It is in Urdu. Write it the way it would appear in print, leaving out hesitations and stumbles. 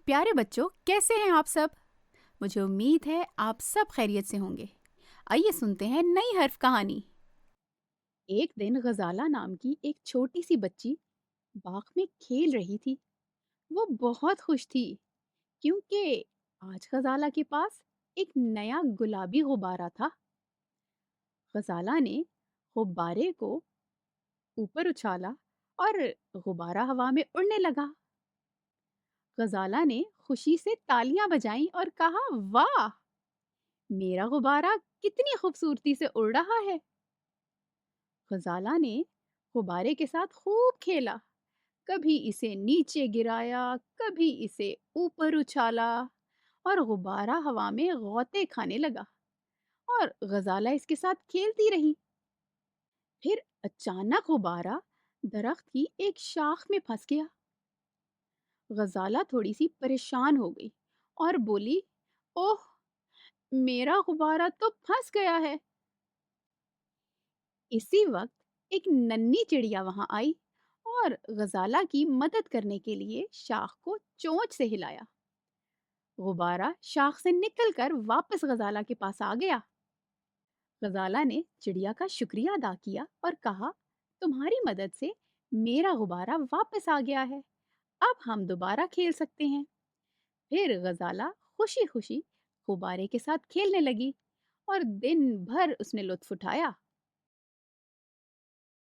پیارے بچوں، کیسے ہیں آپ سب؟ مجھے امید ہے آپ سب خیریت سے ہوں گے۔ آئیے سنتے ہیں نئی حرف کہانی۔ ایک دن غزالہ نام کی ایک چھوٹی سی بچی باغ میں کھیل رہی تھی۔ وہ بہت خوش تھی کیونکہ آج غزالہ کے پاس ایک نیا گلابی غبارہ تھا۔ غزالہ نے غبارے کو اوپر اچھالا اور غبارہ ہوا میں اڑنے لگا۔ غزالہ نے خوشی سے تالیاں بجائیں اور کہا، واہ! میرا غبارہ کتنی خوبصورتی سے اڑ رہا ہے۔ غزالہ نے غبارے کے ساتھ خوب کھیلا، کبھی اسے نیچے گرایا، کبھی اسے اوپر اچھالا اور غبارہ ہوا میں غوطے کھانے لگا اور غزالہ اس کے ساتھ کھیلتی رہی۔ پھر اچانک غبارہ درخت کی ایک شاخ میں پھنس گیا۔ غزالہ تھوڑی سی پریشان ہو گئی اور بولی، اوہ! میرا غبارہ تو پھنس گیا ہے۔ اسی وقت ایک ننھی چڑیا وہاں آئی اور غزالہ کی مدد کرنے کے لیے شاخ کو چونچ سے ہلایا۔ غبارہ شاخ سے نکل کر واپس غزالہ کے پاس آ گیا۔ غزالہ نے چڑیا کا شکریہ ادا کیا اور کہا، تمہاری مدد سے میرا غبارہ واپس آ گیا ہے، اب ہم دوبارہ کھیل سکتے ہیں۔ پھر غزالہ خوشی خوشی غبارے کے ساتھ کھیلنے لگی اور دن بھر اس نے لطف اٹھایا۔